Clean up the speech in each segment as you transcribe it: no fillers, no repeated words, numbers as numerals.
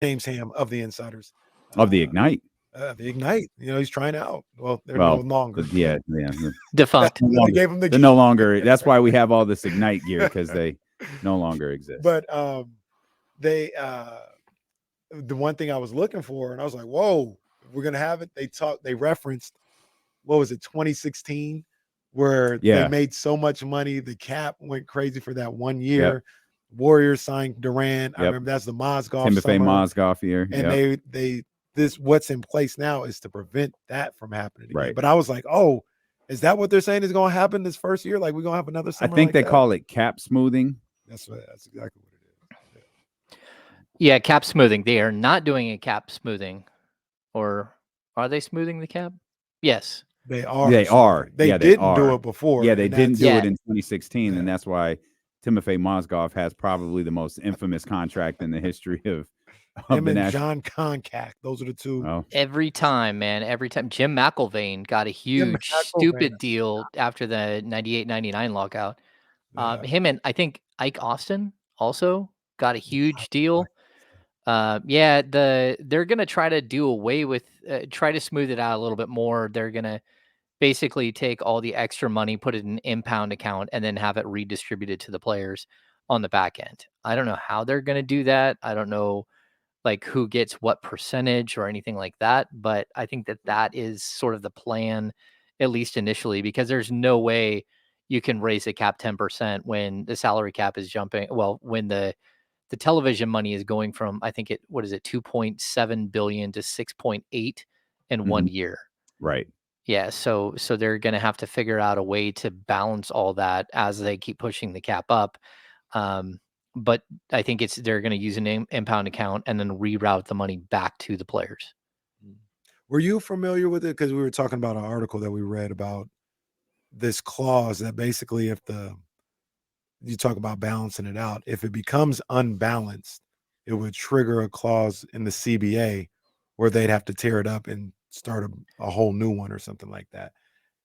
James Ham of the Insiders. Of the Ignite. The Ignite. He's trying out. Well, they're no longer. Yeah. Defunct. They gave him the they're no longer. That's why we have all this Ignite gear, because they no longer exist. But they the one thing I was looking for, and I was like, whoa, we're gonna have it. They referenced, what was it, 2016, where they made so much money, the cap went crazy for that 1 year. Yep. Warriors signed Durant. I remember that's the Mozgov Timofey summer. Mozgov year. And what's in place now is to prevent that from happening again. Right. But I was like, oh, is that what they're saying is going to happen this first year? Like, we're going to have another summer? I think they call it cap smoothing. That's exactly what it is. Yeah, cap smoothing. They are not doing a cap smoothing. Or are they smoothing the cap? Yes. They are. They didn't do it before. Yeah, they didn't do it in 2016, and that's why Timofey Mozgov has probably the most infamous contract in the history of him the and John Koncak. Those are the two. Oh. Every time, man. Every time. Jim McIlvaine got a huge, stupid deal after the 98-99 lockout. Him and I think Ike Austin also got a huge deal. They're going to try to do away with, try to smooth it out a little bit more. They're going to basically take all the extra money, put it in an impound account, and then have it redistributed to the players on the back end. I don't know how they're going to do that. I don't know like who gets what percentage or anything like that. But I think that is sort of the plan, at least initially, because there's no way you can raise the cap 10% when the salary cap is jumping. Well, when the television money is going from, I think 2.7 billion to 6.8 in 1 year. Right. Yeah. So they're going to have to figure out a way to balance all that as they keep pushing the cap up. But I think they're going to use an impound account and then reroute the money back to the players. Were you familiar with it? Because we were talking about an article that we read about this clause that basically, if you talk about balancing it out, if it becomes unbalanced, it would trigger a clause in the CBA where they'd have to tear it up and start a whole new one or something like that.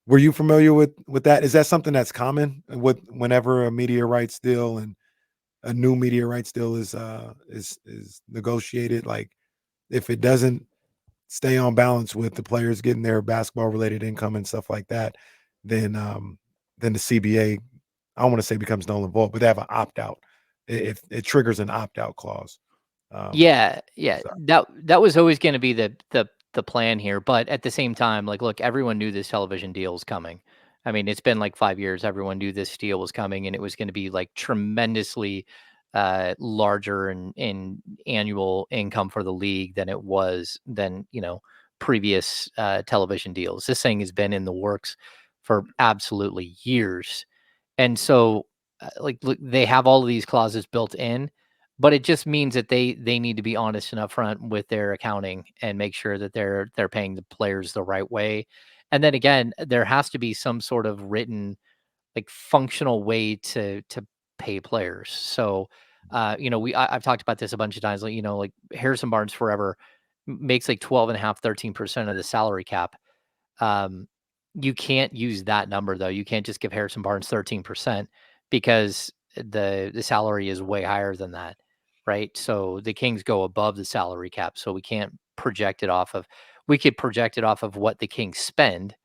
Were you familiar with that? Is that something that's common with whenever a media rights deal and a new media rights deal is negotiated? Like, if it doesn't stay on balance with the players getting their basketball related income and stuff like that, then the CBA, I don't want to say becomes null and void, but they have an opt out. If it triggers an opt out clause. That was always going to be the plan here. But at the same time, like, look, everyone knew this television deal was coming. I mean, it's been like 5 years. Everyone knew this deal was coming, and it was going to be like tremendously larger in annual income for the league than previous television deals. This thing has been in the works for absolutely years. And so look, they have all of these clauses built in, but it just means that they need to be honest and upfront with their accounting and make sure that they're paying the players the right way. And then again, there has to be some sort of written, like, functional way to pay players. So, I've talked about this a bunch of times. Like Harrison Barnes forever makes like 12.5%, 13% of the salary cap. You can't use that number though. You can't just give Harrison Barnes 13% because the salary is way higher than that, right? So the Kings go above the salary cap, so we can't project it off of. We could project it off of what the Kings spend,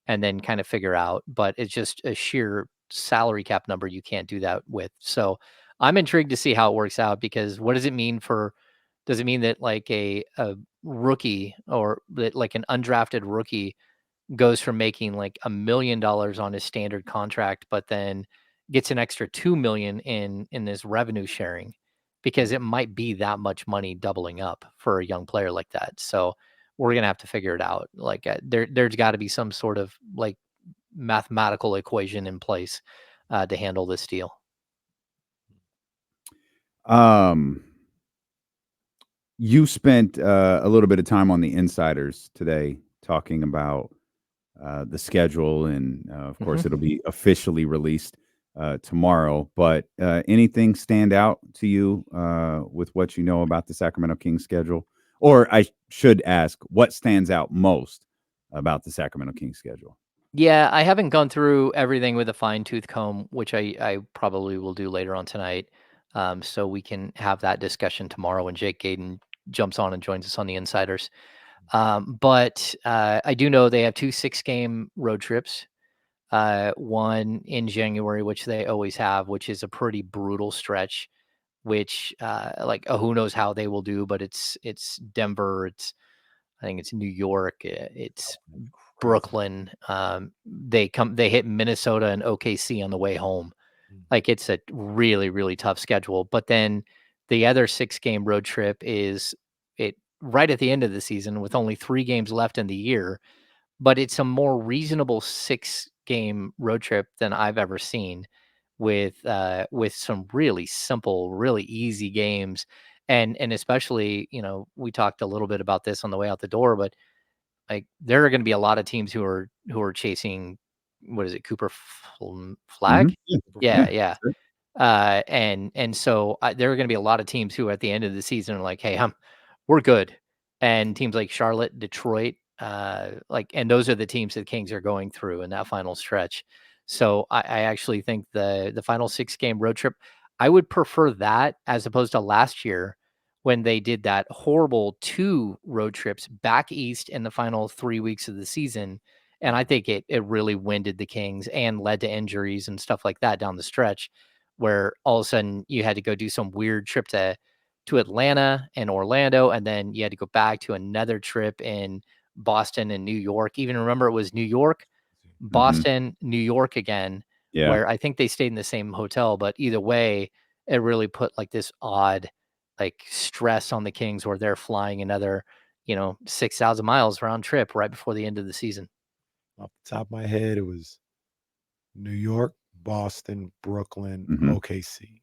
and then kind of figure out. But it's just a sheer salary cap number you can't do that with. So I'm intrigued to see how it works out, because what does it mean does it mean that like a rookie, or that like an undrafted rookie goes from making like $1 million on his standard contract, but then gets an extra 2 million in this revenue sharing, because it might be that much money doubling up for a young player like that. So we're going to have to figure it out. Like there's got to be some sort of like mathematical equation in place to handle this deal. You spent a little bit of time on the Insiders today talking about the schedule, and of course it'll be officially released tomorrow. But anything stand out to you with what you know about the Sacramento Kings schedule? Or I should ask, what stands out most about the Sacramento Kings schedule? Yeah, I haven't gone through everything with a fine-tooth comb, which I probably will do later on tonight. So we can have that discussion tomorrow when Jake Gaden jumps on and joins us on the Insiders. But I do know they have 2 6-game road trips. One in January, which they always have, which is a pretty brutal stretch. Which who knows how they will do, but it's Denver, I think it's New York, it's Crazy. Brooklyn. They hit Minnesota and OKC on the way home. Like it's a really, really tough schedule. But then the other 6-game road trip is it right at the end of the season with only 3 games left in the year. But it's a more reasonable 6-game road trip than I've ever seen with some really simple, really easy games. And especially, we talked a little bit about this on the way out the door, but like there are going to be a lot of teams who are chasing, what is it, Cooper Mhm. flag? Yeah. Yeah, Yeah. yeah. Sure. And so there are going to be a lot of teams who at the end of the season are like, hey, we're good. And teams like Charlotte, Detroit, and those are the teams that Kings are going through in that final stretch. So I actually think the final 6-game road trip, I would prefer that as opposed to last year when they did that horrible 2 road trips back east in the final 3 weeks of the season. And I think it really winded the Kings and led to injuries and stuff like that down the stretch, where all of a sudden you had to go do some weird trip to Atlanta and Orlando, and then you had to go back to another trip in Boston and New York. Even remember it was New York, Mhm. Boston, New York again, Yeah. where I think they stayed in the same hotel, but either way, it really put like this odd stress on the Kings where they're flying another, 6,000 miles round trip right before the end of the season. Off the top of my head, it was New York, Boston, Brooklyn, Mhm. OKC.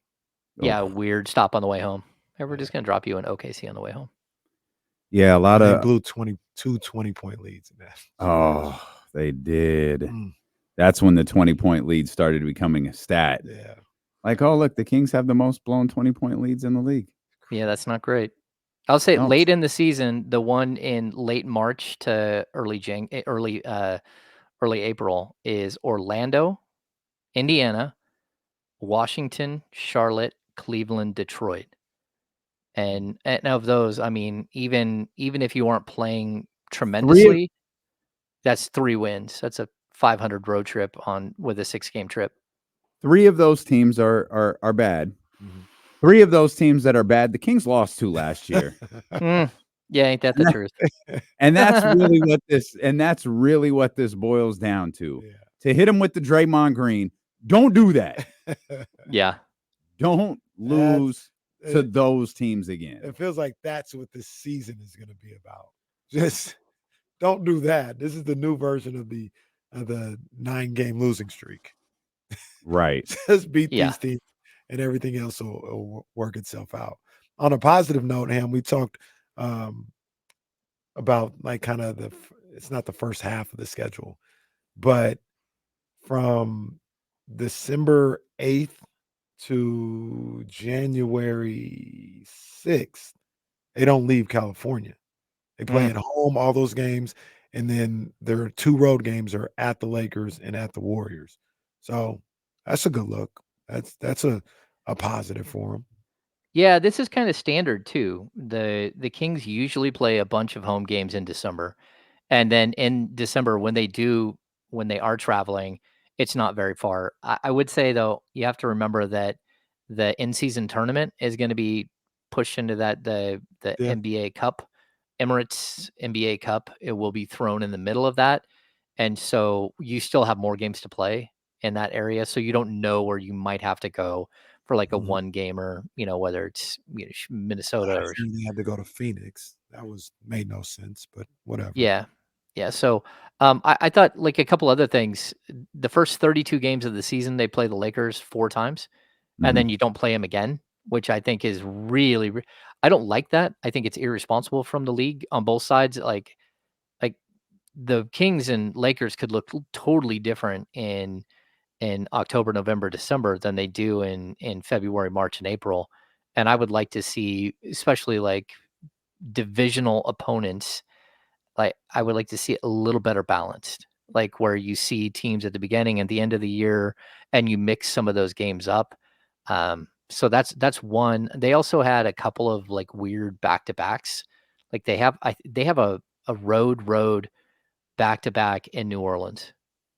Yeah, Oof. weird stop on the way home. And we're Yeah. just gonna drop you in OKC on the way home. Yeah, a lot And they of blew 20-point leads in that. oh, they did. Mm, That's when the 20-point lead started becoming a stat. yeah. Like, oh, look, the Kings have the most blown 20-point leads in the league. Yeah, that's not great. I'll say No. late in the season, the one in late March to early April is Orlando, Indiana, Washington, Charlotte, Cleveland, Detroit. And of those, I mean, even if you aren't playing 3 of tremendously, that's 3 wins. That's a 500 road trip with a 6-game trip. 3 of those teams are bad. Mhm. 3 of those teams that are bad, the Kings lost to last year. Mm, yeah, ain't that the truth? And that's really what this boils down to. Yeah. To hit them with the Draymond Green, don't do that. Yeah. Don't That's lose to it, those teams again. it feels like that's what this season is going to be about. Just don't do that. This is the new version of the 9-game losing streak. Right. Just beat Yeah. these teams, and everything else will work itself out. On a positive note, Ham, we talked um, about like kind of it's not the first half of the schedule, but from December 8th to January 6th, they don't leave California. They play Mm. at home all those games, and then their 2 road games are at the Lakers and at the Warriors. So, that's a good look. That's a positive for them. Yeah, this is kinda standard too. The Kings usually play a bunch of home games in December, and then in December, when they are traveling, it's not very far. I would say, though, you have to remember that the in-season tournament is gonna be pushed into the Yeah. NBA Cup, Emirates NBA Cup. It will be thrown in the middle of that, and so you still have more games to play in that area, so you don't know where you might have to go for, like, a Mhm. one gamer, whether it's, Minnesota I or hear they had to go to Phoenix. That made no sense, but whatever. yeah. Yeah, so, I thought, like, a couple other things. The first 32 games of the season, they play the Lakers 4 times, and then Mhm. you don't play them again, which I think is really I don't like that. I think it's irresponsible from the league on both sides. Like, the Kings and Lakers could look totally different in October, November, December than they do in February, March, and April, and I would like to see, especially, like, divisional opponents, like, I would like to see it a little better balanced, like, where you see teams at the beginning and the end of the year, and you mix some of those games up. So that's one. They also had a couple of like weird back-to-backs. Like they have a road back-to-back in New Orleans.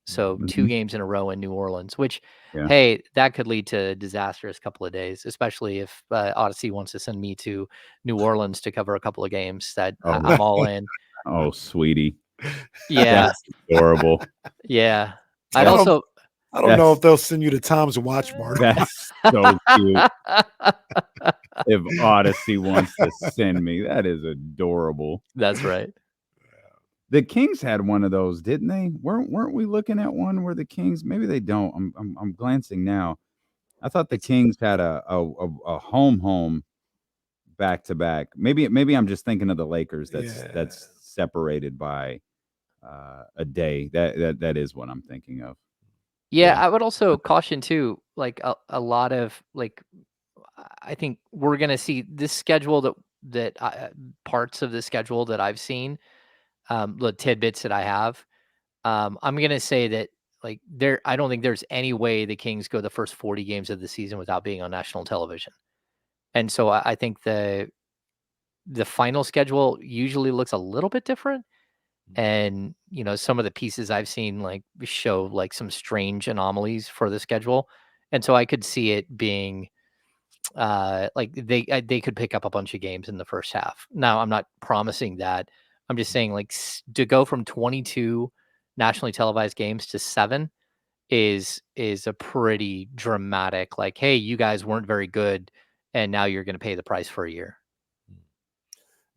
So 2 Mhm. games in a row in New Orleans, which, Yeah. hey, that could lead to a disastrous couple of days, especially if Odyssey wants to send me to New Orleans to cover a couple of games. That Oh, I'm all in. oh, sweetie, Yeah, that's adorable. yeah. I'd I don't also I don't know if That's they'll send you to Tom's watch party. that's so cute. If Odyssey wants to send me, that is adorable. That's right. The Kings had one of those, didn't they? Weren't we looking at one where the Kings? Maybe they don't. I'm glancing now. I thought the It's Kings had a home back to back. Maybe I'm just thinking of the Lakers. Yeah. That's separated by a day. That is what I'm thinking of. Yeah, Yeah. I would also caution too, like a lot of like I think we're gonna see this schedule that parts of the schedule that I've seen, the tidbits that I have. I'm gonna say that like I don't think there's any way the Kings go the first 40 games of the season without being on national television. And so I think the final schedule usually looks a little bit different. And some of the pieces I've seen like show like some strange anomalies for the schedule, and so I could see it being like they could pick up a bunch of games in the first half. Now I'm not promising that. I'm just saying like to go from 22 nationally televised games to 7 is a pretty dramatic, like, hey, you guys weren't very good and now you're going to pay the price for a year.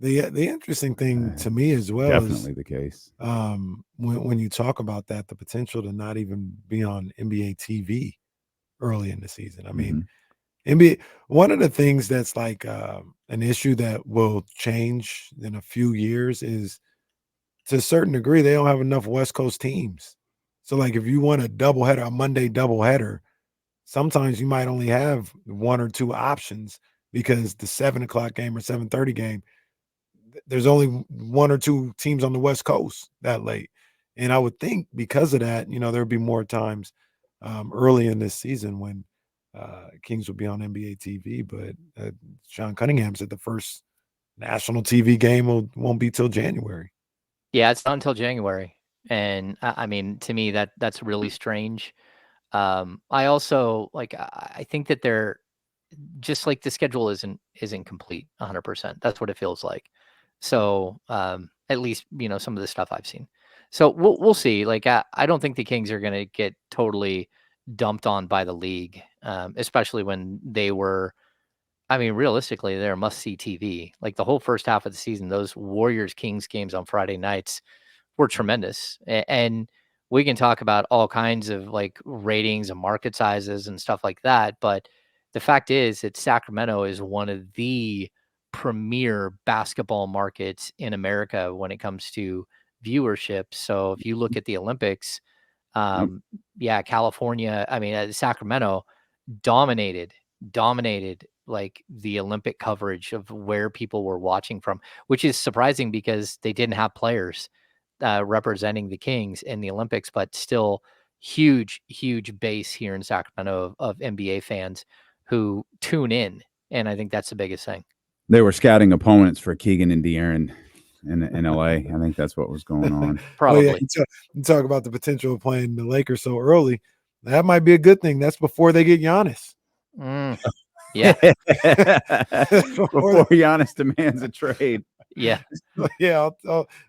The interesting thing to me as well is Definitely the case. when you talk about that, the potential to not even be on NBA TV early in the season. I mean, Mhm. NBA, one of the things that's like an issue that will change in a few years is to a certain degree, they don't have enough West Coast teams. So, like, if you want a doubleheader, a Monday doubleheader, sometimes you might only have one or two options because the 7 o'clock game or 7:30 game, there's only one or two teams on the West Coast that late. And I would think because of that, there would be more times early in this season when Kings would be on NBA TV. But Sean Cunningham said the first national TV game won't be till January. Yeah, it's not until January. And I mean, to me, that's really strange. I also like I think that they're just like the schedule isn't complete 100%. That's what it feels like. So at least some of the stuff I've seen. So we'll see. Like I don't think the Kings are going to get totally dumped on by the league, especially when they were. I mean, realistically, they're must see TV. Like the whole first half of the season, those Warriors Kings games on Friday nights were tremendous. And we can talk about all kinds of like ratings and market sizes and stuff like that. But the fact is that Sacramento is one of the premier basketball markets in America when it comes to viewership. So if you look at the Olympics, Yep. yeah, California, I mean, Sacramento dominated dominated like the Olympic coverage of where people were watching from, which is surprising because they didn't have players representing the Kings in the Olympics, but still huge base here in Sacramento of NBA fans who tune in. And I think that's the biggest thing. They were scouting opponents for Keegan and De'Aaron in LA. I think that's what was going on. Well, yeah, Probably. you talk about the potential of playing the Lakers so early. That might be a good thing. That's before they get Giannis. Mm, yeah. Before Giannis demands a trade. Yeah. Yeah,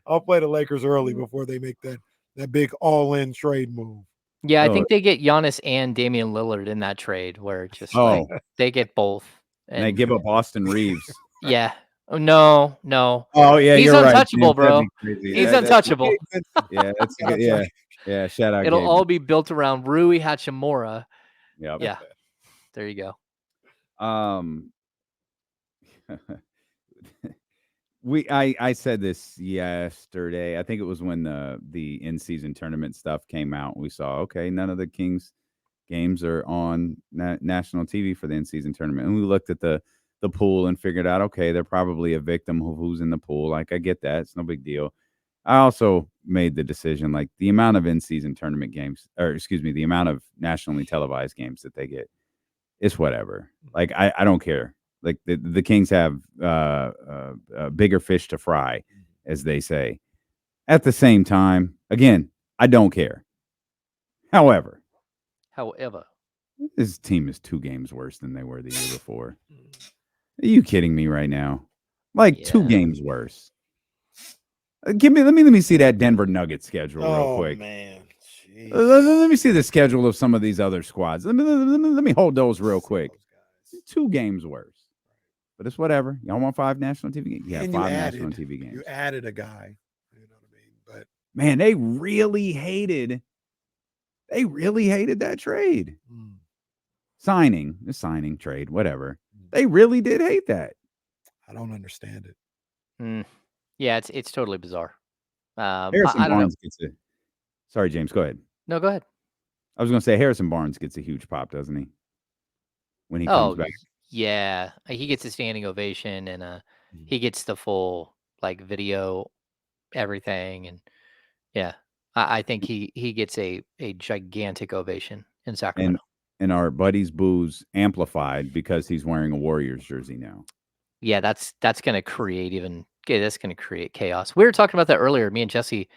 I'll play the Lakers early before they make that big all-in trade move. Yeah. I Oh, think they get Giannis and Damian Lillard in that trade where it's just like oh, they get both. and they And give up Austin Reeves. yeah. Oh, no. Oh yeah, He's you're right. untouchable, Man, that'd bro. be crazy. He's That's untouchable. yeah, that's a good. Outside. Yeah. Shout out. It'll Gabe. all be built around Rui Hachimura. Yep. Yeah. There you go. I said this yesterday. I think it was when the in-season tournament stuff came out. We saw, okay, none of the Kings games are on national TV for the in-season tournament, and we looked at the pool and figured out, okay, they're probably a victim of who's in the pool. Like, I get that; it's no big deal. I also made the decision, like, the amount of in-season tournament games, or excuse me, the amount of nationally televised games that they get it's whatever. Like I don't care. Like the Kings have bigger fish to fry, as they say. At the same time, again, I don't care. However, this team is 2 games worse than they were the year before. Are you kidding me right now? Like 2 games worse. Let me see that Denver Nuggets schedule real quick. Oh man, let me see the schedule of some of these other squads. Let me hold those real quick. 2 games worse, but it's whatever. Y'all want 5 national TV games? Yeah, 5 national TV games. You added a guy. You know what I mean? But man, they really hated that trade. Signing, trade, whatever. They really did hate that. I don't understand it. Yeah, it's totally bizarre. Harrison Barnes gets it. Sorry, James, go ahead. No, go ahead. I was going to say Harrison Barnes gets a huge pop, doesn't he? When he comes back. Yeah, he gets a standing ovation, and he gets the full like video, everything, and yeah, I think he gets a gigantic ovation in Sacramento. And our buddy's booze amplified because he's wearing a Warriors jersey now. Yeah, that's going to create that's going to create chaos. We were talking about that earlier, me and Jesse.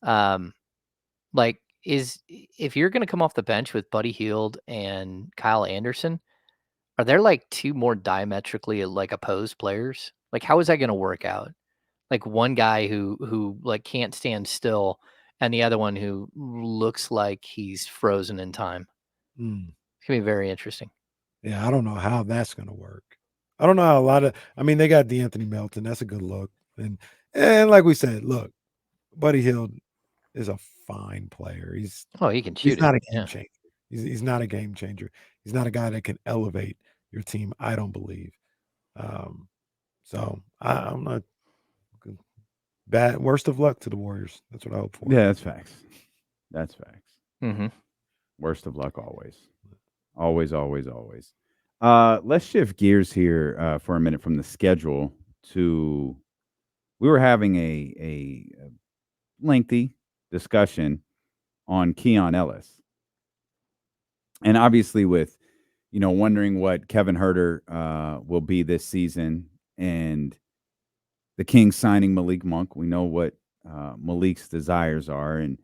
Like, if you're going to come off the bench with Buddy Hield and Kyle Anderson, are there like 2 more diametrically like opposed players? Like, how is that going to work out? Like one guy who like can't stand still, and the other one who looks like he's frozen in time. It's gonna be very interesting. Yeah, I don't know how that's gonna work. I don't know how they got DeAnthony Melton. That's a good look. And like we said, look, Buddy Hield is a fine player. He can shoot. He's not a game changer. He's not a game changer. He's not a guy that can elevate your team, I don't believe. So I'm not bad. Worst of luck to the Warriors. That's what I hope for. Yeah, that's facts. That's facts. Mm-hmm. Worst of luck always. Always. Let's shift gears here for a minute from the schedule to we were having a lengthy discussion on Keon Ellis. And obviously with, wondering what Kevin Huerter will be this season and the Kings signing Malik Monk, we know what Malik's desires are. And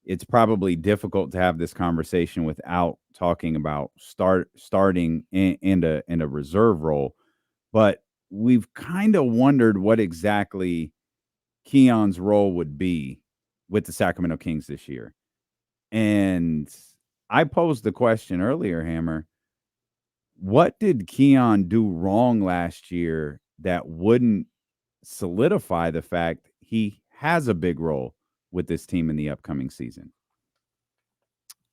it's probably difficult to have this conversation without talking about starting in a reserve role. But we've kind of wondered what exactly Keon's role would be with the Sacramento Kings this year. And I posed the question earlier, Hammer. What did Keon do wrong last year that wouldn't solidify the fact he has a big role with this team in the upcoming season?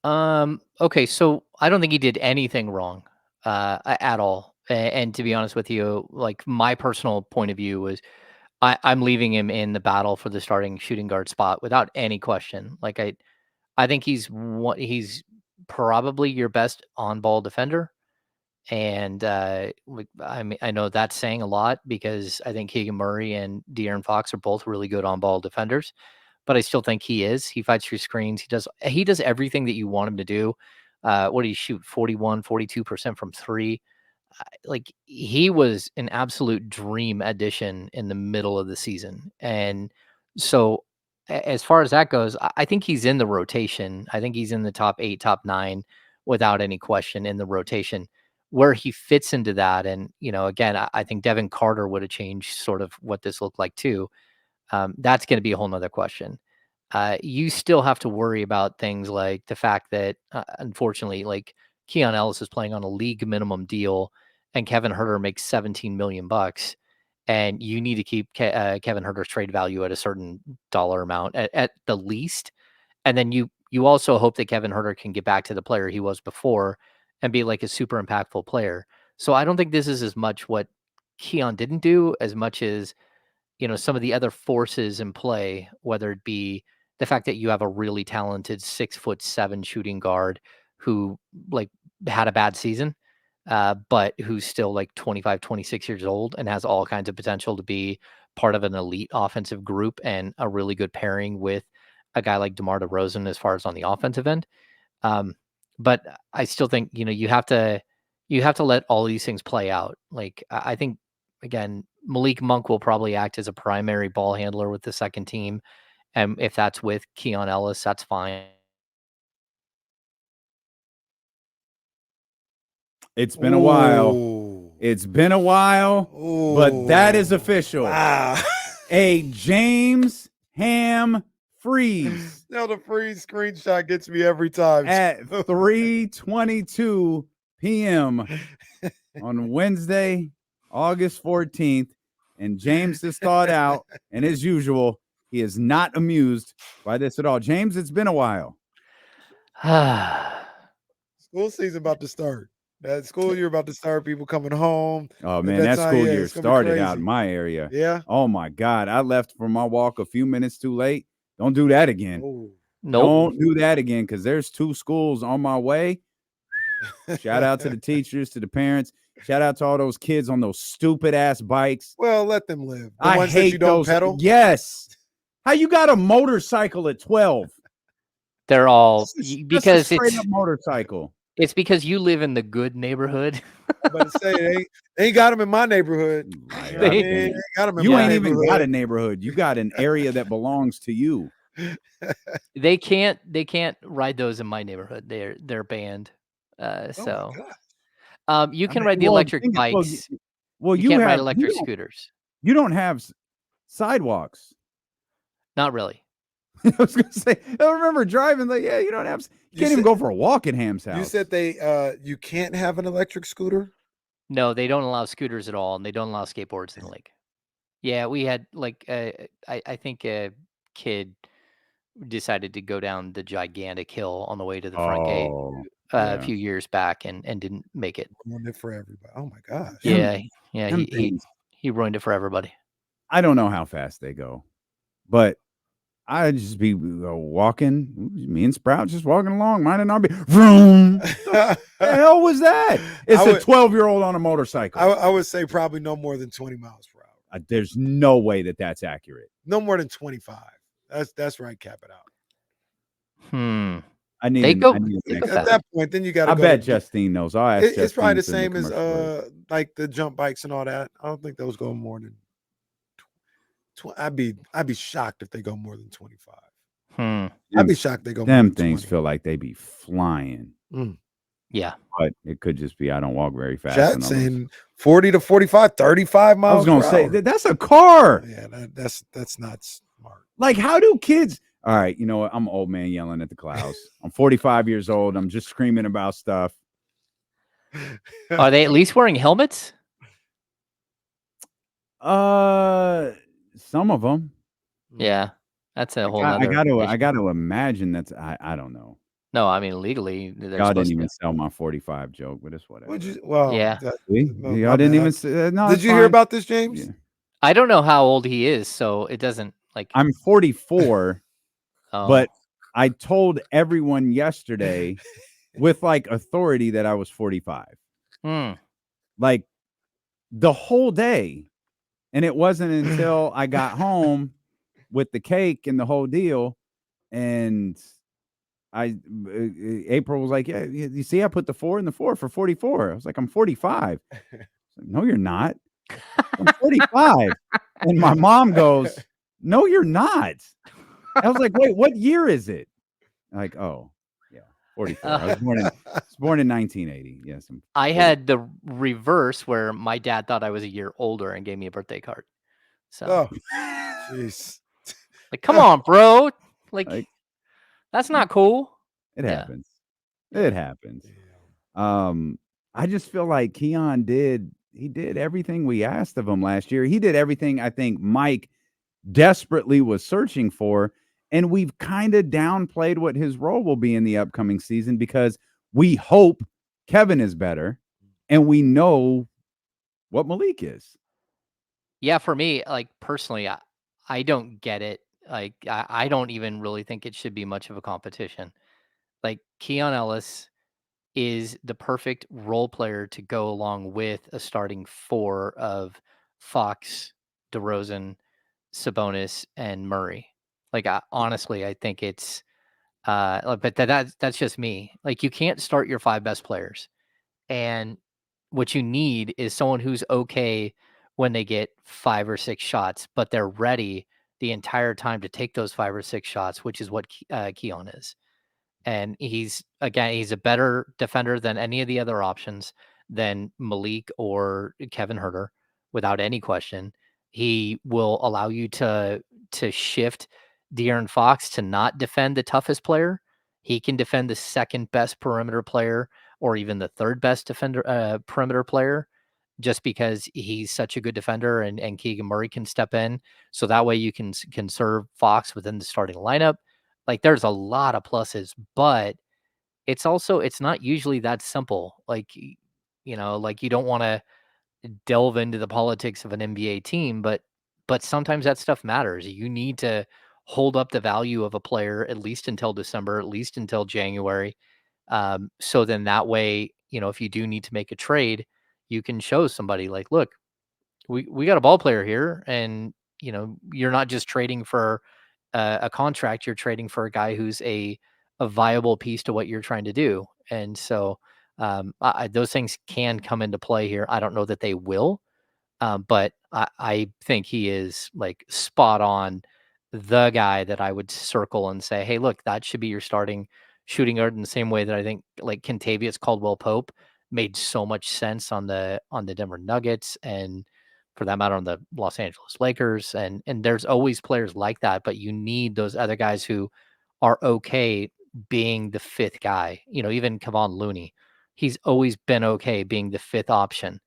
Okay, so I don't think he did anything wrong at all. And to be honest with you, like my personal point of view was I'm leaving him in the battle for the starting shooting guard spot without any question. Like I think he's probably your best on-ball defender. And I mean, I know that's saying a lot because I think Keegan Murray and De'Aaron Fox are both really good on-ball defenders. But I still think he is. He fights through screens. He does everything that you want him to do. What do you shoot? 42% from 3. Like he was an absolute dream addition in the middle of the season. And so as far as that goes, I think he's in the rotation. I think he's in the top 8, top 9 without any question in the rotation. Where he fits into that, and again, I think Devin Carter would have changed sort of what this looked like too. That's going to be a whole nother question. You still have to worry about things like the fact that, unfortunately, like Keon Ellis is playing on a league minimum deal, and Kevin Huerter makes $17 million, and you need to keep Kevin Huerter's trade value at a certain dollar amount at the least, and then you also hope that Kevin Huerter can get back to the player he was before and be like a super impactful player. So I don't think this is as much what Keon didn't do as much as some of the other forces in play, whether it be the fact that you have a really talented 6'7" shooting guard who like had a bad season, but who's still like 25, 26 years old and has all kinds of potential to be part of an elite offensive group and a really good pairing with a guy like DeMar DeRozan as far as on the offensive end. But I still think, you have to You have to let all these things play out. Like I think again, Malik Monk will probably act as a primary ball handler with the second team, and if that's with Keon Ellis, that's fine. It's been a while. Ooh. It's been a while, but that is Ooh. official. Wow. A James Ham freeze Now the freeze screenshot gets me every time. at 3:22 p.m. on Wednesday, August 14th. And James has thawed out, and as usual, he is not amused by this at all. James, it's been a while. School season about to start. That school year about to start. People coming home. Oh At man, that time, school yeah, year it's gonna be started out crazy. in my area. Yeah. Oh my God, I left for my walk a few minutes too late. Don't do that again. Oh. Nope. Don't do that again, because there's 2 schools on my way. Shout out to the teachers, to the parents. Shout out to all those kids on those stupid ass bikes. Well, let them live. The I ones hate that you don't those. pedal. Yes. How you got a motorcycle at 12? They're all That's a because straight up motorcycle. it's because you live in the good neighborhood. I'm about to say they ain't got them in my neighborhood. You liar. You know what I They- mean? They ain't got them in You my ain't even got neighborhood. a neighborhood. You got an area that belongs to you. They can't ride those in my neighborhood. They're banned. Oh So my God. you I can mean, ride the well, electric thing is, well, bikes. Well, You can't ride have electric scooters. You don't have sidewalks. Not really. I was gonna say, I remember driving like, yeah, you don't have. You can't even go for a walk at Ham's house. You said you can't have an electric scooter? No, they don't allow scooters at all, and they don't allow skateboards in the lake. Yeah, we had like I think a kid decided to go down the gigantic hill on the way to the front gate a few years back and didn't make it. Ruined it for everybody. Oh my gosh. Yeah, them things. he ruined it for everybody. I don't know how fast they go, but I just be walking. Me and Sprout just walking along, minding our business. Vroom. The hell was that? It's a 12-year-old on a motorcycle. I would say probably no more than 20 miles per hour. There's no way that that's accurate. No more than 25. That's right. Cap it out. I need. They go an At expert. that point, then you got to. I bet Justine knows. I'll ask It's probably the Justine same in the as commercial break. like the jump bikes and all that. I don't think those go more than. I'd be shocked if they go more than 25. I'd be shocked they go. Them more than things 20. feel like they be flying. Yeah, but it could just be I don't walk very fast. Chat saying 40 to 45, 35 miles. I was going to say per hour. that's a car. Yeah, that's not smart. Like, how do kids? All right, you know what? I'm an old man yelling at the clouds. I'm 45 years old. I'm just screaming about stuff. Are they at least wearing helmets? Some of them. Yeah, that's a whole. I got to imagine that's I don't know. No, I mean legally. Y'all didn't even sell my 45 joke, but it's whatever. Yeah. Y'all didn't even say. No, did you hear about this, James? Yeah. I don't know how old he is, so it doesn't like. I'm 44, Oh. but I told everyone yesterday with like authority that I was 45. Like the whole day. And it wasn't until I got home with the cake and the whole deal. And April was like, yeah, you see, I put the 4 in the 4 for 44. I was like, I'm 45. I was like, no, you're not. I'm 45. And my mom goes, no, you're not. I was like, wait, what year is it? I'm like, oh, yeah, 44. I was born in 1980. Yes. I had the reverse where my dad thought I was a year older and gave me a birthday card. So, jeez. Like, come on, bro. Like that's not cool. It happens. It happens. I just feel like Keon did everything we asked of him last year. He did everything I think Mike desperately was searching for. And we've kind of downplayed what his role will be in the upcoming season because we hope Kevin is better and we know what Malik is. Yeah, for me, like personally, I don't get it. Like I don't even really think it should be much of a competition. Like Keon Ellis is the perfect role player to go along with a starting 4 of Fox, DeRozan, Sabonis, and Murray. Like honestly, I think it's but that's just me. Like you can't start your 5 best players. And what you need is someone who's okay when they get 5 or 6 shots, but they're ready the entire time to take those 5 or 6 shots, which is what Keon is. And he's a better defender than any of the other options than Malik or Kevin Herter, without any question. He will allow you to shift De'Aaron Fox to not defend the toughest player. He can defend the second best perimeter player or even the third best perimeter player, just because he's such a good defender, and Keegan Murray can step in. So that way you can serve Fox within the starting lineup. Like, there's a lot of pluses, but it's not usually that simple. Like, like, you don't want to delve into the politics of an NBA team, but sometimes that stuff matters. You need to hold up the value of a player at least until December, at least until January. So then that way, if you do need to make a trade, you can show somebody like, look, we got a ball player here, and you're not just trading for a contract, you're trading for a guy who's a viable piece to what you're trying to do. And so those things can come into play here. I don't know that they will, but I think he is like spot on, the guy that I would circle and say, hey, look, that should be your starting shooting guard, in the same way that I think like Kentavious Caldwell Pope made so much sense on the Denver Nuggets, and for that matter on the Los Angeles Lakers. And there's always players like that, but you need those other guys who are okay being the fifth guy. Even Kevon Looney, he's always been okay being the fifth option.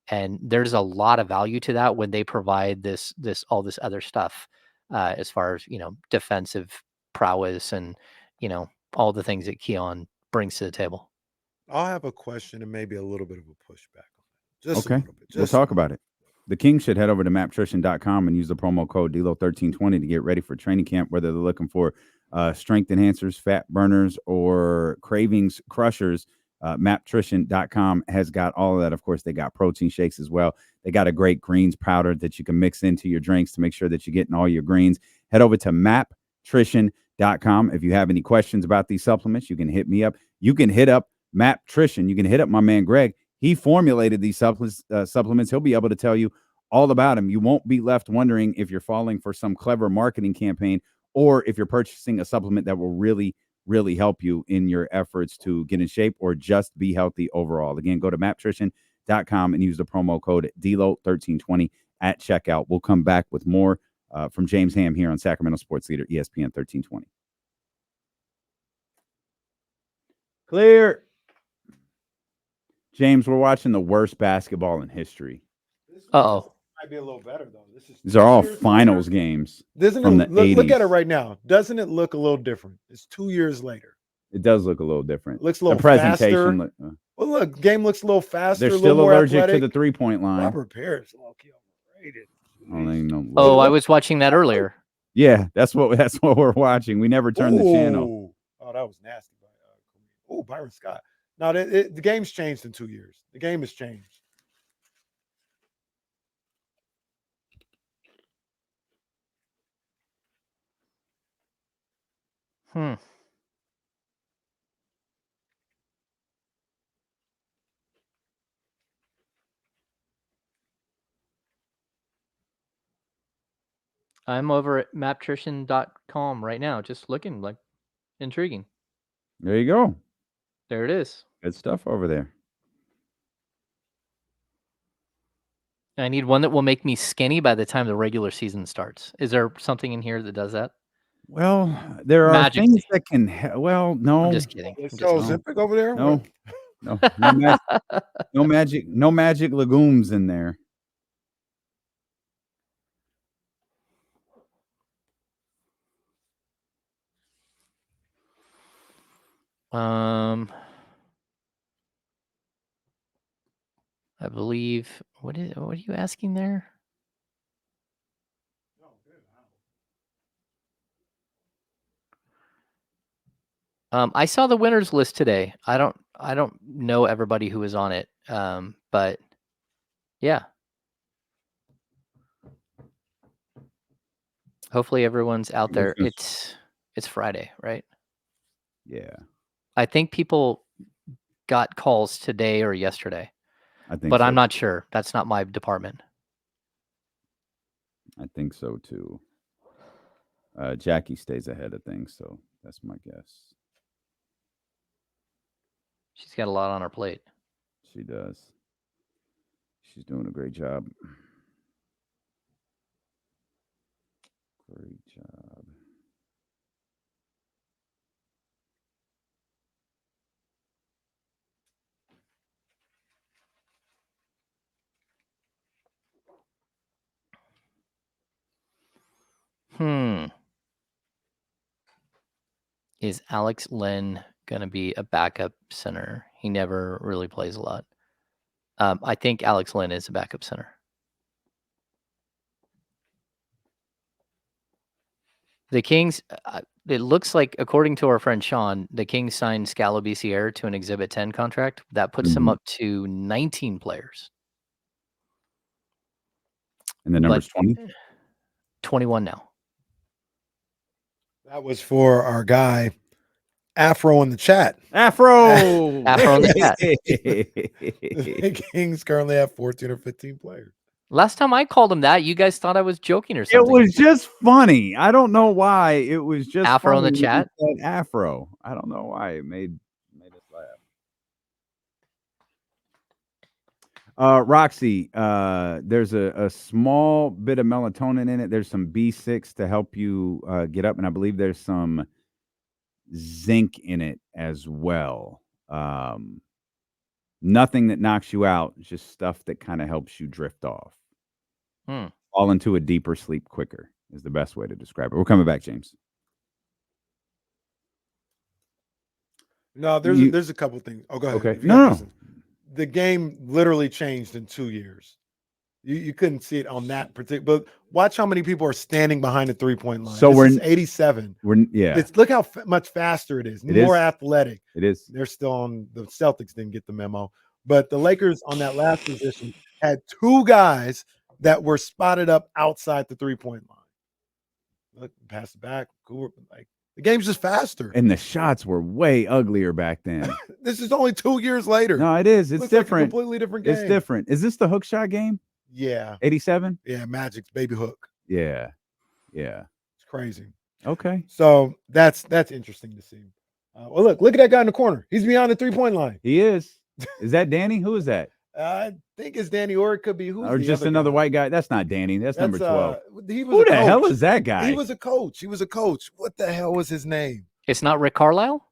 And there's a lot of value to that when they provide all this other stuff, as far as defensive prowess and all the things that Keon brings to the table. I'll have a question and maybe a little bit of a pushback on that. Just a Okay. little bit. We'll talk about it. The Kings should head over to maptrition.com and use the promo code DLO1320 to get ready for training camp, whether they're looking for strength enhancers, fat burners, or cravings crushers. Maptrition.com has got all of that. Of course, they got protein shakes as well. They got a great greens powder that you can mix into your drinks to make sure that you're getting all your greens. Head over to maptrition.com. If you have any questions about these supplements, you can hit me up. You can hit up Maptrition. You can hit up my man Greg. He formulated these supplements. He'll be able to tell you all about them. You won't be left wondering if you're falling for some clever marketing campaign or if you're purchasing a supplement that will really, really help you in your efforts to get in shape or just be healthy overall. Again, go to maptrition.com and use the promo code DLO1320 at checkout. We'll come back with more from James Ham here on Sacramento Sports Leader, ESPN 1320. Clear. James, we're watching the worst basketball in history. Uh-oh. Might be a little better though. These are all finals games. Doesn't from it the 80s. look at it right now? Doesn't it look a little different? It's 2 years later. It does look a little different. Looks a little the presentation. faster. Well, look, game looks a little faster. They're a still little more allergic athletic. to the 3-point line. Robert Parrish, low-key overrated. I was watching that earlier. Yeah, that's what we're watching. We never turned the channel. Oh, that was nasty. Byron Scott. No, the game's changed in 2 years. The game has changed. I'm over at maptrition.com right now, just looking like intriguing. There you go. There it is. Good stuff over there. I need one that will make me skinny by the time the regular season starts. Is there something in here that does that? Well, there are things that can. No. I'm just kidding. Ozempic over there? No, no magic legumes in there. I believe. What are you asking there? I saw the winners list today. I don't know everybody who was on it. But yeah. Hopefully everyone's out there. It's Friday, right? Yeah. I think people got calls today or yesterday. I think but so. I'm not sure. That's not my department. I think so too. Jackie stays ahead of things, so that's my guess. She's got a lot on her plate. She does. She's doing a great job. Great job. Is Alex Len going to be a backup center? He never really plays a lot. I think Alex Len is a backup center. The Kings, it looks like, according to our friend Sean, the Kings signed Scalo BCR to an Exhibit 10 contract. That puts him Mhm. up to 19 players. And the number's 20? 21 now. That was for our guy, Afro in the chat. Afro! Afro in the chat. The Kings currently have 14 or 15 players. Last time I called him that, you guys thought I was joking or It something. was just funny. I don't know why. It was just Afro in the funny when chat? you said Afro. I don't know why. It made us laugh. Roxy, there's a small bit of melatonin in it. There's some B6 to help you get up, and I believe there's some zinc in it as well. Nothing that knocks you out, just stuff that kind of helps you drift off. Fall into a deeper sleep quicker is the best way to describe it. We're coming back, James. No, there's a couple things. Oh, go ahead. Okay. If you got No. questions. The game literally changed in 2 years. You couldn't see it on that particular. But watch how many people are standing behind the 3-point line. So this is 87. It's look how much faster it is. It More is. athletic. It is. They're still on. The Celtics didn't get the memo, but the Lakers on that last position had 2 guys that were spotted up outside the 3-point line. Look, pass it back. Cool. Like the game's just faster. And the shots were way uglier back then. This is only 2 years later. No, it is. It's Looks like a different. completely different game. It's different. Is this the hook shot game? Yeah. 87? Yeah, Magic's baby hook. Yeah. It's crazy. Okay. So that's interesting to see. Well, look at that guy in the corner. He's beyond the 3-point line. He is. Is that Danny? Who is that? I think it's Danny, or it could be Or just another white guy? That's not Danny. That's number 12. Who the hell is that guy? He was a coach. What the hell was his name? It's not Rick Carlisle?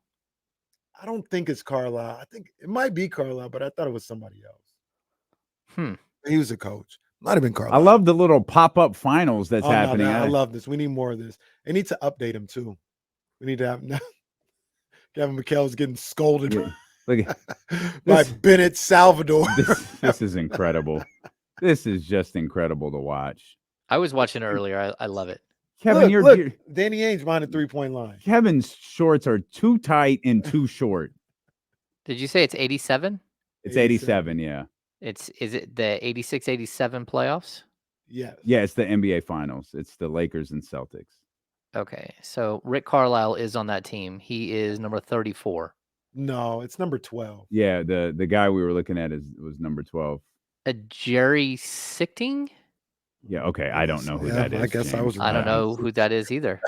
I don't think it's Carlisle. I think it might be Carlisle, but I thought it was somebody else. He was a coach. Might have been Carlisle. I love the little pop-up finals that's happening. No, I love this. We need more of this. They need to update him too. We need to have Kevin McHale's getting scolded Look at by Bennett Salvador. This is incredible. This is just incredible to watch. I was watching it earlier. I love it. Kevin, look, Danny Ainge behind the 3-point line. Kevin's shorts are too tight and too short. Did you say it's 87? It's 87, yeah. Is it the 86-87 playoffs? Yes. Yeah, it's the NBA Finals. It's the Lakers and Celtics. Okay, so Rick Carlisle is on that team. He is number 34. No, it's number 12. Yeah, the guy we were looking at was number 12. Jerry Sichting? Yeah, okay. I don't know who that is. I guess I was. I don't know who that is either.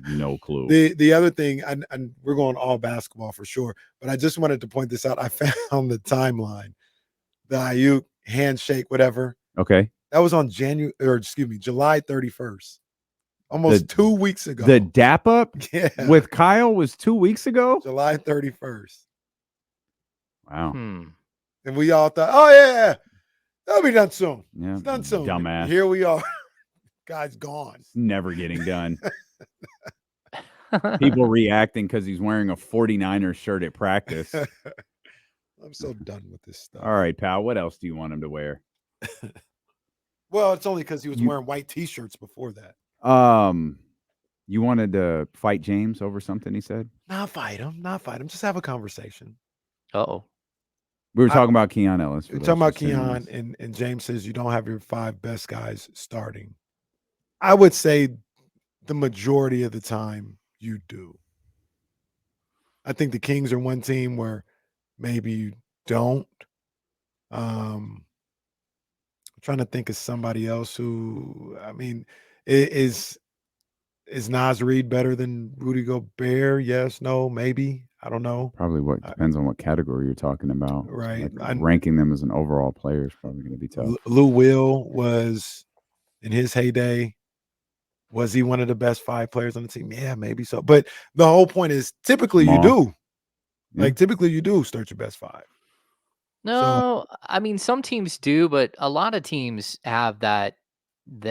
No clue. The other thing, and we're going all basketball for sure, but I just wanted to point this out. I found the timeline, the Ayuk handshake, whatever. Okay. That was on July 31st. Almost 2 weeks ago. The dap up with Kyle was 2 weeks ago? July 31st. Wow. And we all thought, oh, yeah, that'll be done soon. Yeah, it's done soon. Dumbass. Here we are. Guy's gone. It's never getting done. People reacting because he's wearing a 49er shirt at practice. I'm so done with this stuff. All right, pal. What else do you want him to wear? Well, it's only because he was wearing white T-shirts before that. You wanted to fight James over something he said? Not fight him. Just have a conversation. Uh-oh. We were talking about Keon Ellis. We're talking about Keon, and James says you don't have your 5 best guys starting. I would say the majority of the time you do. I think the Kings are one team where maybe you don't. I'm trying to think of somebody else who, I mean, is Nas Reed better than Rudy Gobert? Yes, no, maybe. I don't know. Probably what Uh, depends on what category you're talking about. So right. like ranking them as an overall player is probably going to be tough. Lou Will was in his heyday. Was he one of the best 5 players on the team? Yeah, maybe so. But the whole point is typically you Jamal. do. Yeah. Like typically you do start your best 5. So No, I mean some teams do, but a lot of teams have the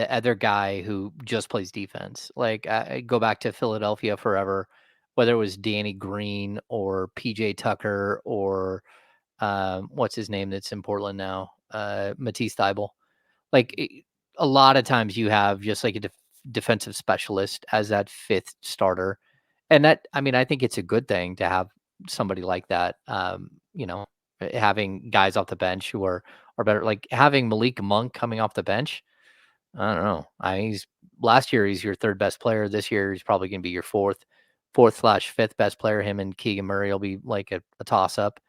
other guy who just plays defense. Like I go back to Philadelphia forever, whether it was Danny Green or PJ Tucker or what's his name that's in Portland now, Matisse Thybulle. Like a lot of times you have just like a defensive specialist as that fifth starter, and that I mean I think it's a good thing to have somebody like that. Having guys off the bench who are better, like having Malik Monk coming off the bench. I don't know. He's last year he's your third best player. This year he's probably going to be your fourth/fifth best player. Him and Keegan Murray will be like a toss up.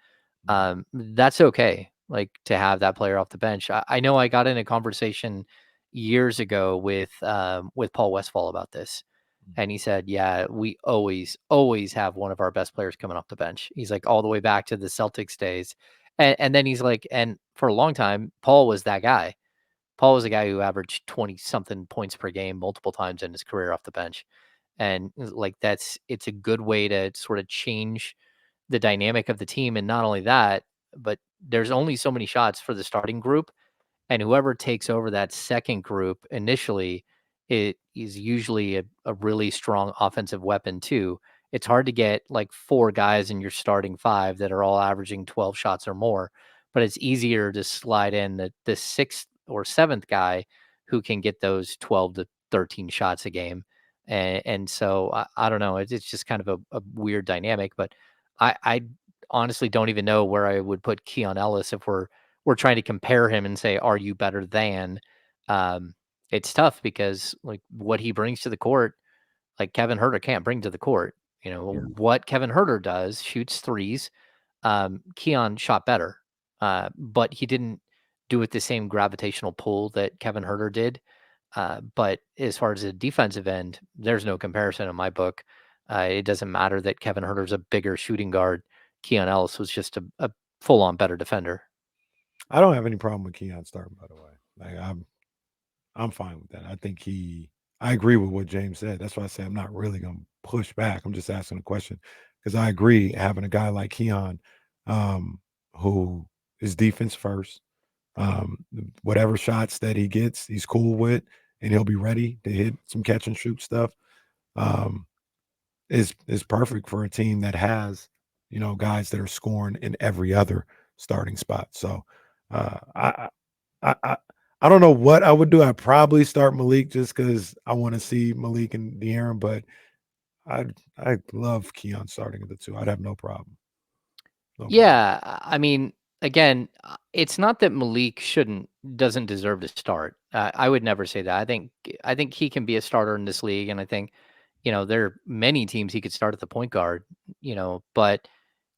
That's okay. Like to have that player off the bench. I know I got in a conversation years ago with Paul Westfall about this. And he said, yeah, we always have one of our best players coming off the bench. He's like all the way back to the Celtics days. And then he's like, and for a long time, Paul was that guy. Paul was a guy who averaged 20 something points per game multiple times in his career off the bench. And like it's a good way to sort of change the dynamic of the team. And not only that, but there's only so many shots for the starting group. And whoever takes over that second group initially, it is usually a really strong offensive weapon too. It's hard to get like 4 guys in your starting 5 that are all averaging 12 shots or more, but it's easier to slide in the 6th or 7th guy who can get those 12 to 13 shots a game. And so I don't know. It's just kind of a weird dynamic, but I honestly don't even know where I would put Keon Ellis if we're trying to compare him and say, are you better than? Um, it's tough because like what he brings to the court, like Kevin Herter can't bring to the court. Yeah. What Kevin Herter does, shoots threes. Keon shot better, but he didn't do it the same gravitational pull that Kevin Herter did. But as far as the defensive end, there's no comparison in my book. It doesn't matter that Kevin Herter's a bigger shooting guard. Keon Ellis was just a full-on better defender. I don't have any problem with Keon starting, by the way. Like I'm fine with that. I agree with what James said. That's why I say I'm not really gonna push back. I'm just asking a question because I agree having a guy like Keon, who is defense first. Whatever shots that he gets, he's cool with, and he'll be ready to hit some catch and shoot stuff. Um, is perfect for a team that has, guys that are scoring in every other starting spot. So I, I I I don't know what I would do. I'd probably start Malik just because I want to see Malik and De'Aaron, but I love Keon starting at the 2. I'd have no problem. No problem. Yeah, I mean, again, it's not that Malik doesn't deserve to start. I would never say that. I think he can be a starter in this league, and I think there are many teams he could start at the point guard. But at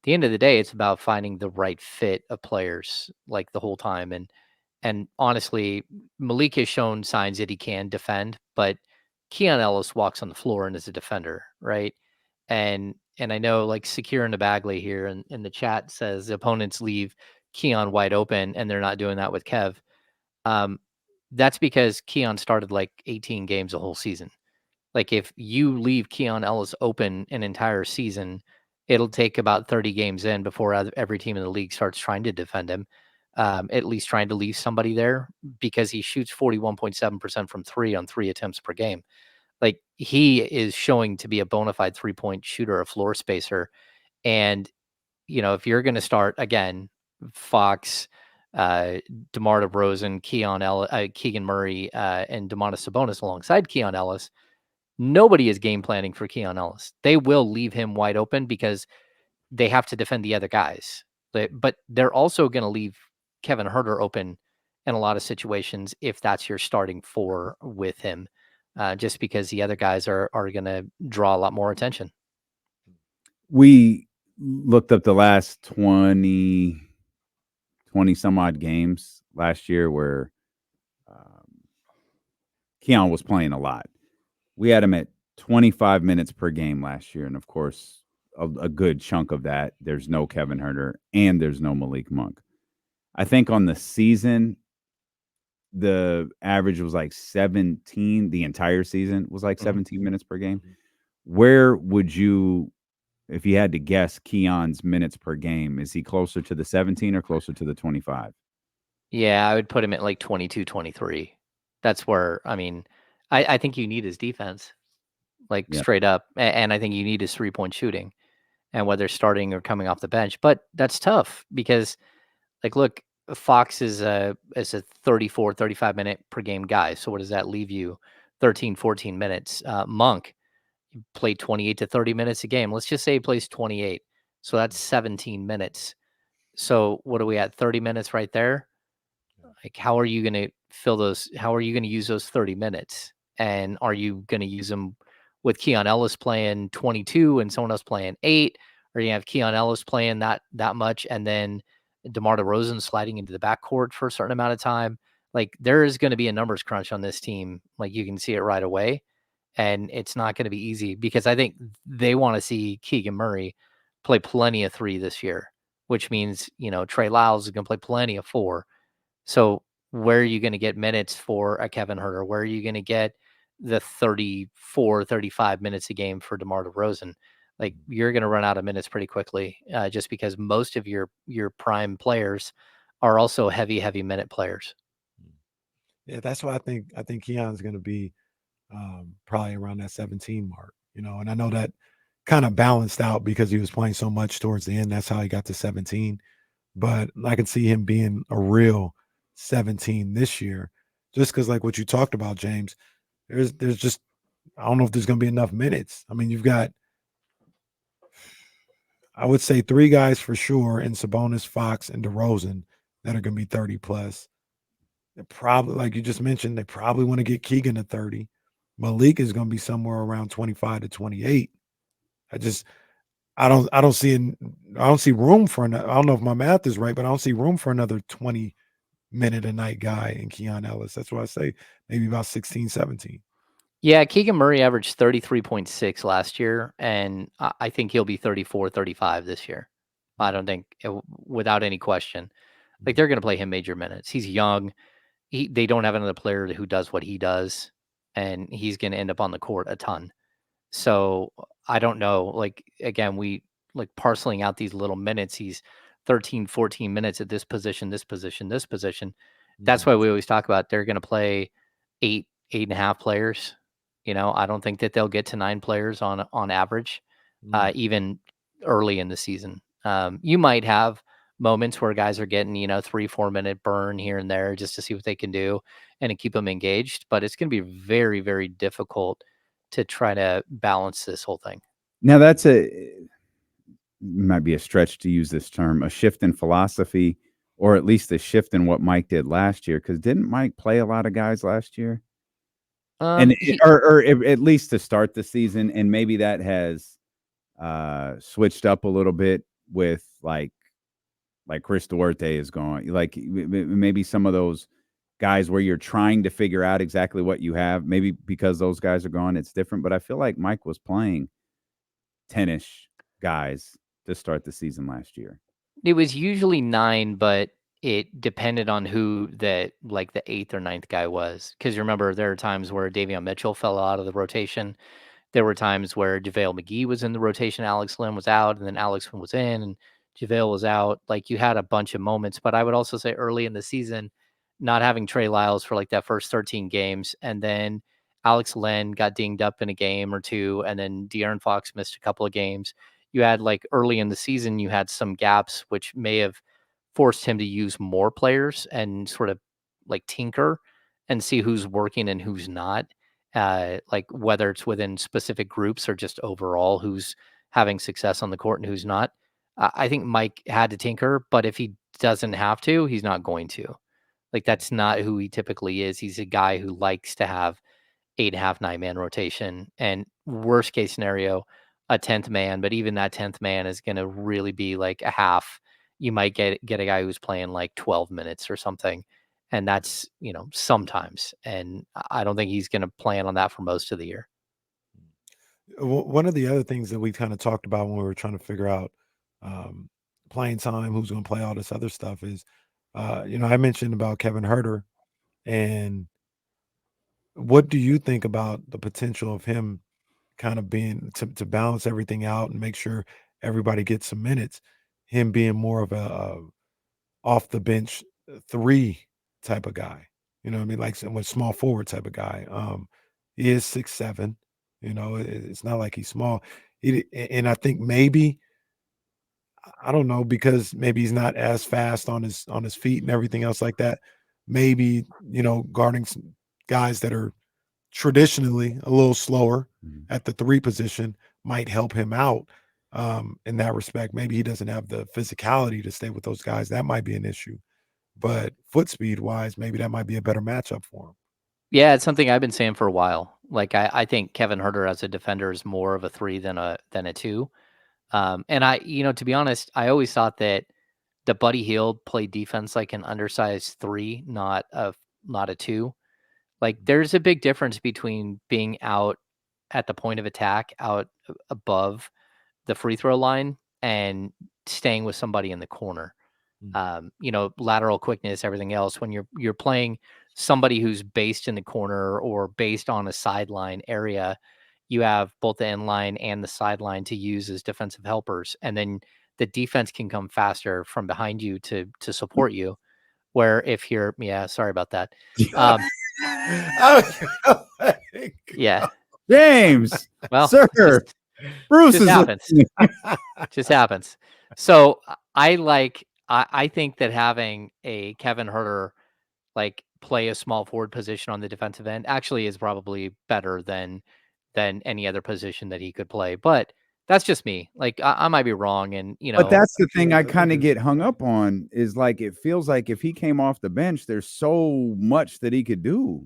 the end of the day, it's about finding the right fit of players like the whole time. And honestly, Malik has shown signs that he can defend, but Keon Ellis walks on the floor and is a defender, right? And I know like Secure in the Bagley here in the chat says the opponents leave Keon wide open and they're not doing that with Kev. Um, that's because Keon started like 18 games a whole season. Like if you leave Keon Ellis open an entire season, it'll take about 30 games in before every team in the league starts trying to defend him. At least trying to leave somebody there because he shoots 41.7% from 3 on 3 attempts per game. Like he is showing to be a bona fide 3-point shooter, a floor spacer. And, if you're going to start again, Fox, DeMar DeRozan, Keegan Murray, and Domantas Sabonis alongside Keon Ellis, nobody is game planning for Keon Ellis. They will leave him wide open because they have to defend the other guys. But they're also going to leave Kevin Herter open in a lot of situations if that's your starting 4 with him, just because the other guys are going to draw a lot more attention. We looked up the last 20 20 some odd games last year where Keon was playing a lot. We had him at 25 minutes per game last year. And of course, a good chunk of that, there's no Kevin Herter and there's no Malik Monk. I think on the season, the average was like 17. The entire season was like 17 minutes per game. Where would you, if you had to guess Keon's minutes per game, is he closer to the 17 or closer to the 25? Yeah, I would put him at like 22, 23. That's where, I mean, I think you need his defense, like Yeah. straight up. And I think you need his 3-point shooting and whether starting or coming off the bench. But that's tough because, like, look, Fox is a 34, 35 minute per game guy. So what does that leave you? 13, 14 minutes. Monk played 28 to 30 minutes a game. Let's just say he plays 28. So that's 17 minutes. So what are we at? 30 minutes right there. Like, how are you going to fill those? How are you going to use those 30 minutes? And are you going to use them with Keon Ellis playing 22 and someone else playing 8? Or you have Keon Ellis playing that much and then DeMar DeRozan sliding into the backcourt for a certain amount of time? Like, there is going to be a numbers crunch on this team. Like, you can see it right away. And it's not going to be easy because I think they want to see Keegan Murray play plenty of 3 this year, which means, Trey Lyles is going to play plenty of 4. So where are you going to get minutes for a Kevin Herter? Where are you going to get the 34, 35 minutes a game for DeMar DeRozan? Like, you're going to run out of minutes pretty quickly, just because most of your prime players are also heavy minute players. Yeah, that's why I think Keon's going to be probably around that 17 mark, and I know that kind of balanced out because he was playing so much towards the end. That's how he got to 17. But I can see him being a real 17 this year, just because like what you talked about, James. There's just I don't know if there's going to be enough minutes. I mean, you've got I would say 3 guys for sure in Sabonis, Fox, and DeRozan that are going to be 30 plus. They probably, like you just mentioned, they probably want to get Keegan to 30. Malik is going to be somewhere around 25 to 28. I just I don't see room for another. I don't know if my math is right, but I don't see room for another 20-minute a night guy in Keon Ellis. That's why I say maybe about 16, 17. Yeah, Keegan Murray averaged 33.6 last year, and I think he'll be 34, 35 this year. I don't think, without any question. Like, they're going to play him major minutes. He's young. They don't have another player who does what he does, and he's going to end up on the court a ton. So I don't know. Like, again, we like parceling out these little minutes. He's 13, 14 minutes at this position, this position, this position. That's why we always talk about they're going to play 8.5 players. I don't think that they'll get to 9 players on average, even early in the season. You might have moments where guys are getting 3-4 minute burn here and there just to see what they can do and to keep them engaged. But it's going to be very, very difficult to try to balance this whole thing. Now might be a stretch to use this term, a shift in philosophy, or at least a shift in what Mike did last year. Because didn't Mike play a lot of guys last year? Or at least to start the season, and maybe that has switched up a little bit with like Chris Duarte is gone. Like maybe some of those guys where you're trying to figure out exactly what you have. Maybe because those guys are gone, it's different. But I feel like Mike was playing 10-ish guys to start the season last year. It was usually 9, but it depended on who the 8th or 9th guy was. Because remember, there are times where Davion Mitchell fell out of the rotation. There were times where JaVale McGee was in the rotation, Alex Len was out, and then Alex Len was in, and JaVale was out. Like, you had a bunch of moments. But I would also say early in the season, not having Trey Lyles for like that first 13 games, and then Alex Len got dinged up in a game or two, and then De'Aaron Fox missed a couple of games. You had, like, early in the season, you had some gaps which may have forced him to use more players and sort of like tinker and see who's working and who's not. Like, whether it's within specific groups or just overall who's having success on the court and who's not. I think Mike had to tinker, but if he doesn't have to, he's not going to. Like, that's not who he typically is. He's a guy who likes to have 8.5, 9-man rotation, and worst case scenario, a 10th man. But even that 10th man is going to really be like a half you might get a guy who's playing like 12 minutes or something. And that's, sometimes. And I don't think he's going to plan on that for most of the year. One of the other things that we kind of talked about when we were trying to figure out um, playing time, who's going to play all this other stuff is, I mentioned about Kevin Herter, and what do you think about the potential of him kind of being to balance everything out and make sure everybody gets some minutes, him being more of a off the bench 3 type of guy, you know what I mean? Like some small forward type of guy. He is 6'7", it's not like he's small. And I think maybe, I don't know, because maybe he's not as fast on his feet and everything else like that. Maybe, guarding some guys that are traditionally a little slower Mhm. at the 3 position might help him out, in that respect. Maybe he doesn't have the physicality to stay with those guys. That might be an issue. But foot speed wise, maybe that might be a better matchup for him. Yeah, it's something I've been saying for a while. Like I think Kevin Herter as a defender is more of a 3 than a 2. And to be honest, I always thought that Buddy Hield played defense like an undersized 3, not a 2. Like there's a big difference between being out at the point of attack, out above the free throw line, and staying with somebody in the corner. Mm, Lateral quickness, everything else. When you're playing somebody who's based in the corner or based on a sideline area, you have both the end line and the sideline to use as defensive helpers, and then the defense can come faster from behind you to support you. Where if you're, yeah, sorry about that. Um, Oh, yeah, James, well, sir, Bruce just is happens. listening. Just happens. So I think that having a Kevin Herter like play a small forward position on the defensive end actually is probably better than any other position that he could play. But that's just me. Like I might be wrong, and But that's the thing I think kind of it's get hung up on is like it feels like if he came off the bench, there's so much that he could do.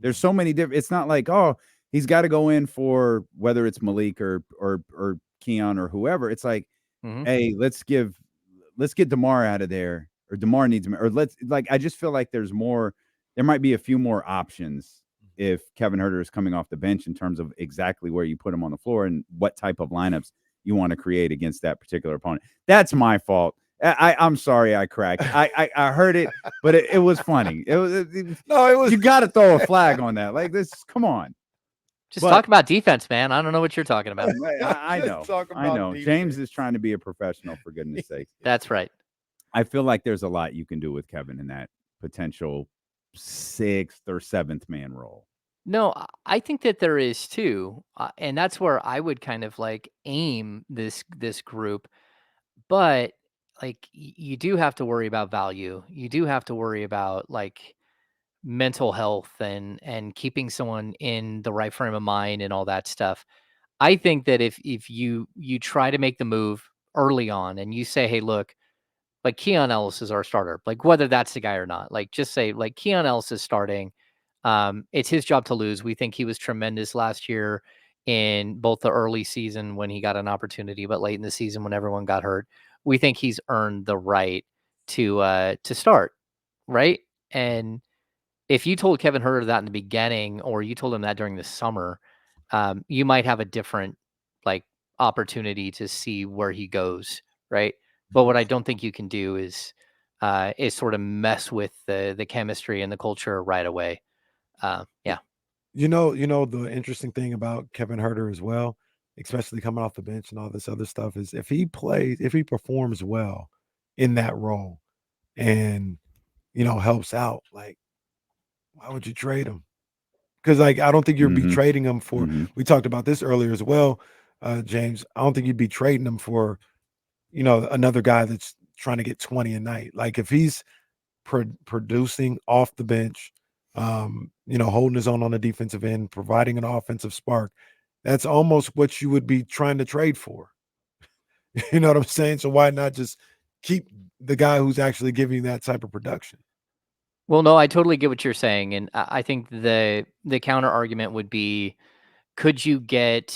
There's so many different. It's not like, oh, he's got to go in for whether it's Malik or Keon or whoever. It's like, Mhm. hey, let's get DeMar out of there, or DeMar needs him, or let's like. I just feel like there's more. There might be a few more options if Kevin Herter is coming off the bench in terms of exactly where you put him on the floor and what type of lineups you want to create against that particular opponent. That's my fault. I'm sorry I cracked. I heard it, but it was funny. No, it was You got to throw a flag on that. Like this, come on. Just But talk about defense, man. I don't know what you're talking about. I Just know. talk I about know. James defense. is trying to be a professional, for goodness sake. That's right. I feel like there's a lot you can do with Kevin in that potential 6th or 7th man role. No, I think that there is too, and that's where I would kind of like aim this group. But like you do have to worry about value. You do have to worry about like mental health and keeping someone in the right frame of mind and all that stuff. I think that if you try to make the move early on and you say, hey, look, like Keon Ellis is our starter, like whether that's the guy or not, like just say like Keon Ellis is starting. It's his job to lose. We think he was tremendous last year in both the early season when he got an opportunity, but late in the season when everyone got hurt. We think he's earned the right to start, right? And if you told Kevin Herter that in the beginning, or you told him that during the summer, you might have a different like opportunity to see where he goes, right? But what I don't think you can do is sort of mess with the chemistry and the culture right away. Yeah. The interesting thing about Kevin Herter as well, especially coming off the bench and all this other stuff, is if he performs well in that role and helps out, like, why would you trade him? Because like I don't think you'd be Mhm. trading him for. Mhm. We talked about this earlier as well, James. I don't think you'd be trading him for another guy that's trying to get 20 a night. Like if he's producing off the bench, holding his own on the defensive end, providing an offensive spark, that's almost what you would be trying to trade for. You know what I'm saying? So why not just keep the guy who's actually giving you that type of production? Well, no, I totally get what you're saying, and I think the counter argument would be, could you get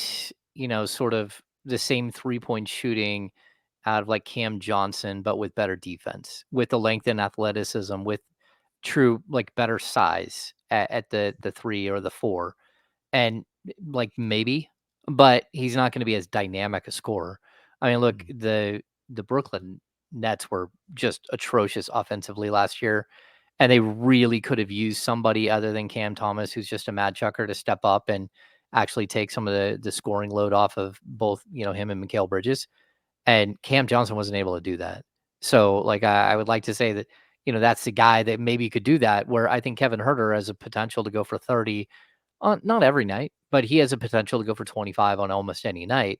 sort of the same 3-point shooting out of like Cam Johnson, but with better defense, with the length and athleticism, with true like better size at the 3 or the 4, and like maybe, but he's not going to be as dynamic a scorer. I mean, look, the Brooklyn Nets were just atrocious offensively last year, and they really could have used somebody other than Cam Thomas, who's just a mad chucker, to step up and actually take some of the scoring load off of both, him and Mikal Bridges. And Cam Johnson wasn't able to do that. So, like, I would like to say that, that's the guy that maybe could do that, where I think Kevin Huerter has a potential to go for 30 on not every night, but he has a potential to go for 25 on almost any night.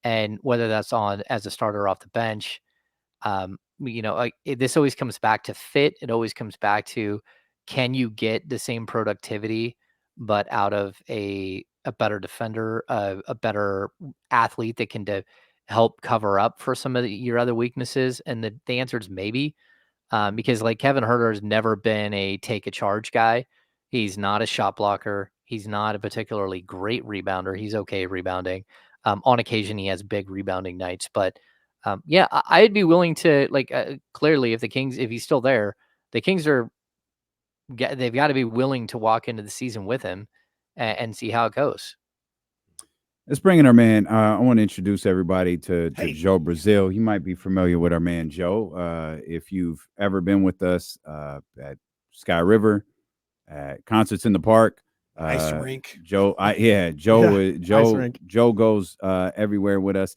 And whether that's on as a starter off the bench, this always comes back to fit. It always comes back to, can you get the same productivity, but out of a better defender, a better athlete that can help cover up for some of your other weaknesses? And the answer is maybe, because like Kevin Huerter has never been a take a charge guy. He's not a shot blocker. He's not a particularly great rebounder. He's okay rebounding. On occasion, he has big rebounding nights, but yeah, I'd be willing to clearly if he's still there, the Kings they've got to be willing to walk into the season with him and see how it goes. Let's bring in our man. I want to introduce everybody to Joe Brazil. You might be familiar with our man Joe. If you've ever been with us at Sky River, at concerts in the park, ice rink. Joe goes everywhere with us.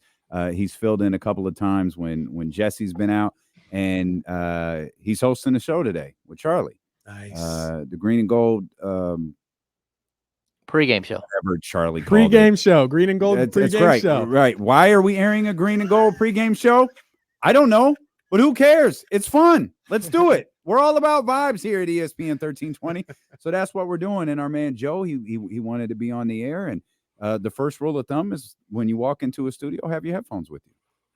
He's filled in a couple of times when Jesse's been out, and he's hosting the show today with Charlie. Nice. The Green and Gold pregame show. Whatever Charlie called it. Pregame show. Green and Gold pregame show. Right. Why are we airing a Green and Gold pregame show? I don't know, but who cares? It's fun. Let's do it. We're all about vibes here at ESPN 1320. So that's what we're doing. And our man Joe, he wanted to be on the air. And the first rule of thumb is when you walk into a studio, have your headphones with you.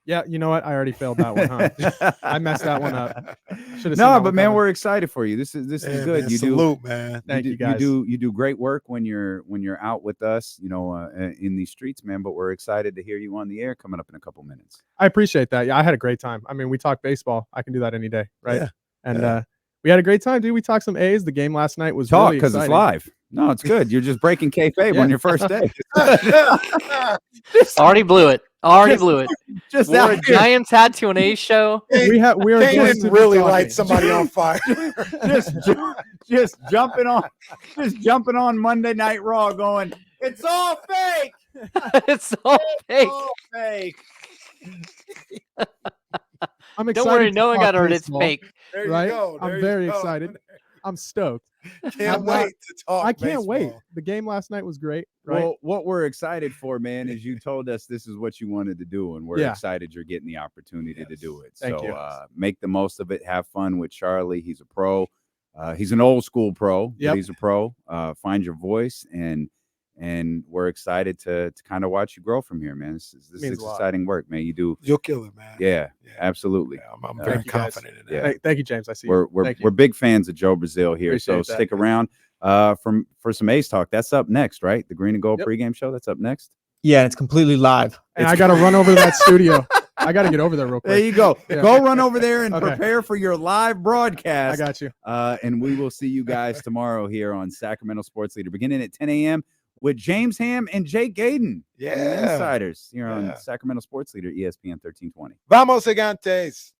Yeah, you know what? I already failed that one, huh? I messed that one up. No, but man, we're excited for you. This is good. Man, you salute, man. Thank you, guys. You do great work when you're out with us, in these streets, man. But we're excited to hear you on the air coming up in a couple minutes. I appreciate that. Yeah, I had a great time. I mean, we talked baseball. I can do that any day, right? Yeah. And we had a great time, dude. We talked some A's. The game last night was Talk really because it's live. No, it's good. You're just breaking kayfabe on your first day. Already blew it. Blew it. Just wore a Giants hat to an A's show. We are didn't really light somebody on fire. just jumping on Monday Night Raw, going, it's all fake. It's all fake. All fake. I'm excited. Don't worry, no one got hurt. It's fake. There you Right? go. I'm very excited. I'm stoked. Can't wait to talk. I can't wait. baseball. The game last night was great. Right? Well, what we're excited for, man, is you told us this is what you wanted to do, and we're excited you're getting the opportunity to do it. Thank so you. Make the most of it. Have fun with Charlie. He's a pro. He's an old school pro. Yep. But he's a pro. Find your voice, and we're excited to kind of watch you grow from here, man. This is exciting work, man. You'll kill it, man. Yeah, absolutely. Yeah, I'm very confident in that. Yeah. Thank you, James. I see you. We're big fans of Joe Brazil here, Appreciate so that. stick around for some A's talk. That's up next, right? The Green and Gold pregame show. That's up next. Yeah, it's completely live. And I got to run over to that studio. I got to get over there real quick. There you go. Yeah. Go run over there and Okay. prepare for your live broadcast. I got you. And we will see you guys tomorrow here on Sacramento Sports Leader, beginning at 10 a.m. with James Ham and Jake Gaden. Yeah. Insiders here on Sacramento Sports Leader, ESPN 1320. Vamos, Gigantes.